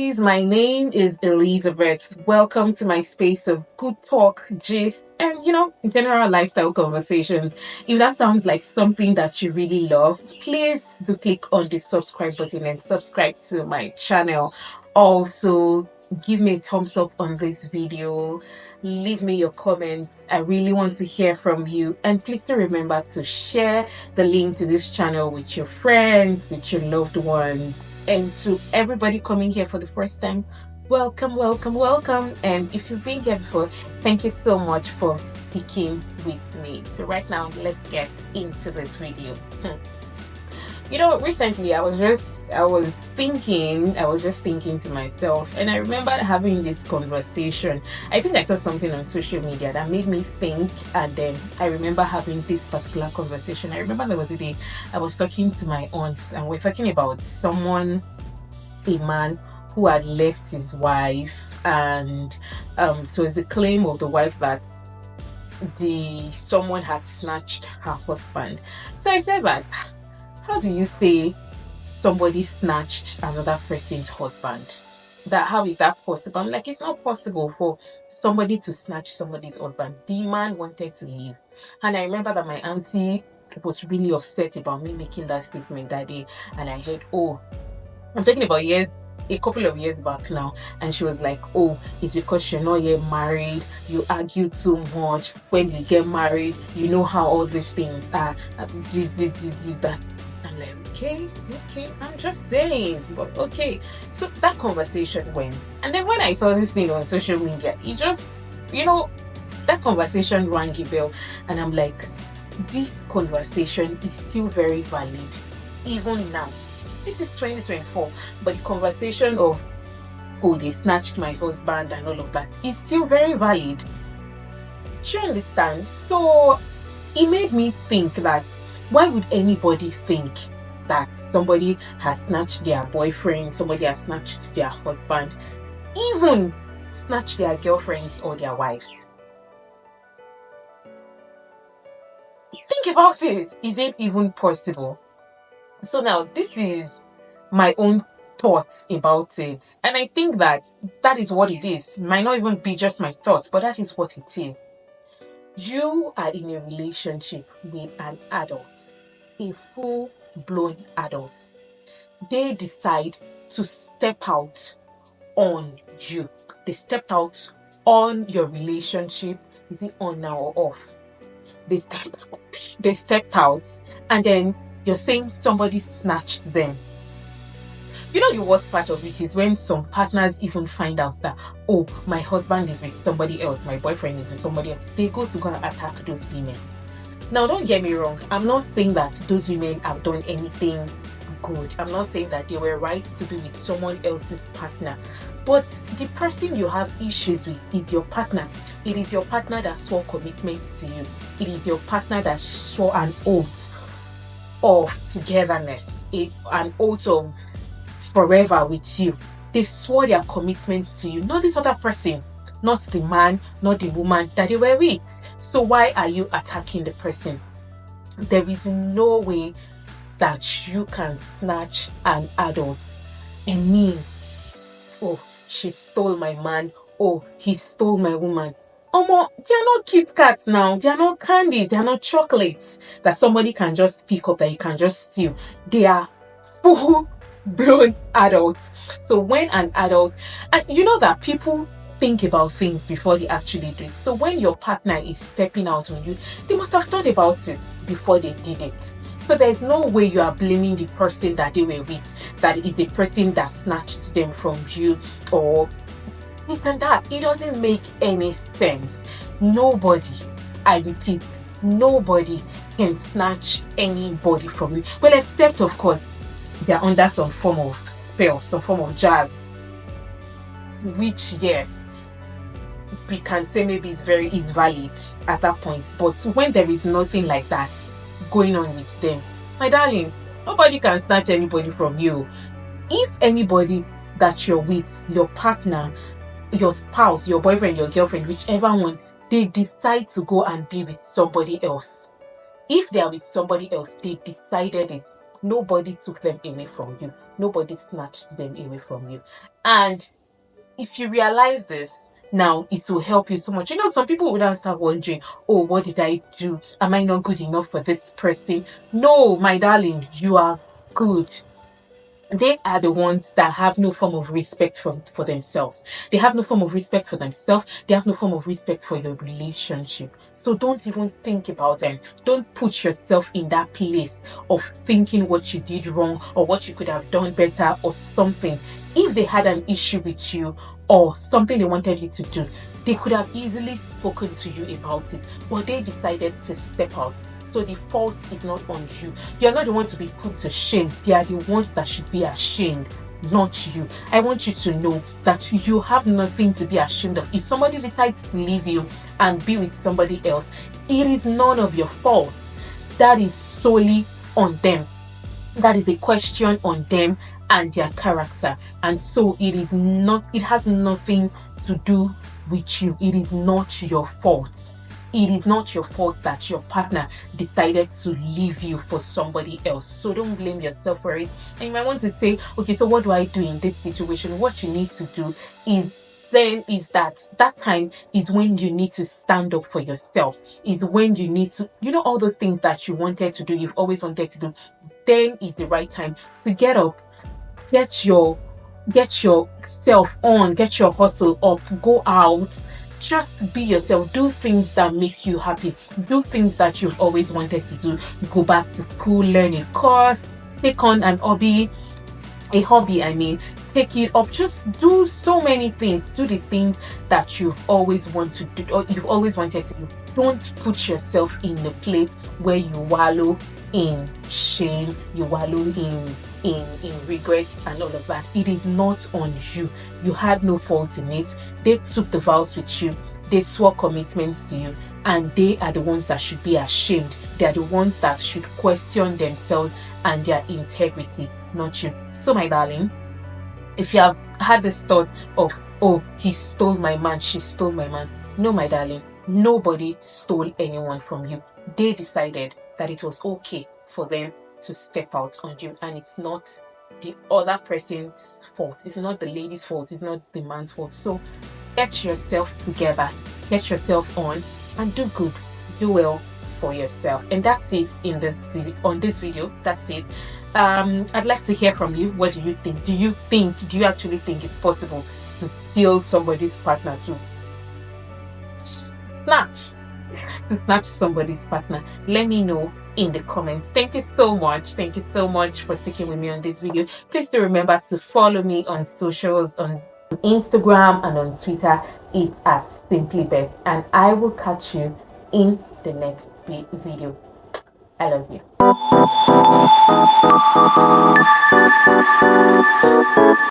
ladies, my name is Elizabeth. Welcome to my space of good talk, gist, and general lifestyle conversations. If that sounds like something that you really love, please do click on the subscribe button and subscribe to my channel. Also, give me a thumbs up on this video. Leave me your comments. I really want to hear from you. And please do remember to share the link to this channel with your friends, with your loved ones. And to everybody coming here for the first time, welcome, welcome, welcome. And if you've been here before, thank you so much for sticking with me. So right now, let's get into this video. Recently I was just thinking to myself, and I remember having this conversation. I think I saw something on social media that made me think, and then I remember having this particular conversation. I remember there was a day I was talking to my aunts, and we're talking about a man who had left his wife, and so it's a claim of the wife that someone had snatched her husband. So I said that, how do you say somebody snatched another person's husband? How is that possible? I'm like, it's not possible for somebody to snatch somebody's husband. The man wanted to leave. And I remember that my auntie was really upset about me making that statement that day. And I heard, I'm talking about a couple of years back now, and she was like, it's because you're not yet married, you argue too much. When you get married, you know how all these things are, this, that. I'm like, okay, I'm just saying, but okay. So that conversation went, and then when I saw this thing on social media, it just, that conversation rang a bell, and I'm like, this conversation is still very valid, even now. This is 2024, but the conversation of, they snatched my husband and all of that is still very valid. Do you understand? So it made me think that, why would anybody think that somebody has snatched their boyfriend, somebody has snatched their husband, even snatched their girlfriends or their wives? Think about it. Is it even possible? So now, this is my own thoughts about it. And I think that is what it is. Might not even be just my thoughts, but that is what it is. You are in a relationship with an adult, a full-blown adult. They decide to step out on you. They stepped out on your relationship. Is it on now or off? They stepped out, and then you're saying somebody snatched them. The worst part of it is when some partners even find out that, my husband is with somebody else, my boyfriend is with somebody else. They go and attack those women. Now, don't get me wrong. I'm not saying that those women have done anything good. I'm not saying that they were right to be with someone else's partner. But the person you have issues with is your partner. It is your partner that swore commitments to you. It is your partner that swore an oath of togetherness, an oath of forever with you. They swore their commitments to you, not this other person, not the man, not the woman that they were with. So why are you attacking the person? There is no way that you can snatch an adult and mean, she stole my man, he stole my woman. They are not Kit Kats now. They are not candies. They are not chocolates that somebody can just pick up, that you can just steal. They are full-blown adults. So when an adult, and you know that people think about things before they actually do it. So when your partner is stepping out on you, they must have thought about it before they did it. So there's no way you are blaming the person that they were with, that is the person that snatched them from you, or this and that. It doesn't make any sense. Nobody, I repeat, nobody can snatch anybody from you. Well, except, of course, they're under some form of spell, some form of jazz, which, yes, we can say maybe is valid at that point. But when there is nothing like that going on with them, my darling, nobody can snatch anybody from you. If anybody that you're with, your partner, your spouse, your boyfriend, your girlfriend, whichever one, they decide to go and be with somebody else. If they are with somebody else, they decided it. Nobody took them away from you. Nobody snatched them away from you. And if you realize this, now it will help you so much. Some people would now start wondering, oh, what did I do? Am I not good enough for this person? No, my darling, you are good. They are the ones that have no form of respect for themselves. They have no form of respect for themselves. They have no form of respect for your relationship. So don't even think about them. Don't put yourself in that place of thinking what you did wrong or what you could have done better or something. If they had an issue with you or something they wanted you to do, they could have easily spoken to you about it, but they decided to step out. So the fault is not on you. You're not the one to be put to shame. They are the ones that should be ashamed, not you. I want you to know that you have nothing to be ashamed of. If somebody decides to leave you and be with somebody else, it is none of your fault. That is solely on them. That is a question on them and their character. And so it has nothing to do with you. It is not your fault. It is not your fault that your partner decided to leave you for somebody else. So don't blame yourself for it. And you might want to say, okay, so what do I do in this situation? What you need to do is that time is when you need to stand up for yourself. Is when you need to, all those things that you wanted to do, you've always wanted to do. Then is the right time to get up, get yourself on, get your hustle up, go out. Just be yourself. Do things that make you happy. Do things that you've always wanted to do. Go back to school, learn a course, take on an hobby. Take it up. Just do so many things. Do the things that you've always wanted to do, or you've always wanted to do. Don't put yourself in a place where you wallow in shame, you wallow in regrets and all of that. It is not on you. You had no fault in it. They took the vows with you. They swore commitments to you, and they are the ones that should be ashamed. They are the ones that should question themselves and their integrity, not you. So my darling, if you have had this thought of, oh, he stole my man, she stole my man. No, my darling, nobody stole anyone from you. They decided that it was okay for them to step out on you, and it's not the other person's fault. It's not the lady's fault. It's not the man's fault. So get yourself together, get yourself on, and do good, do well for yourself. And that's it on this video. That's it. I'd like to hear from you. What do you think? Do you actually think it's possible to steal somebody's partner, to snatch somebody's partner? Let me know in the comments. Thank you so much for sticking with me on this video. Please do remember to follow me on socials, on Instagram and on Twitter. It's at SimplyBeth, and I will catch you in the next video. I love you.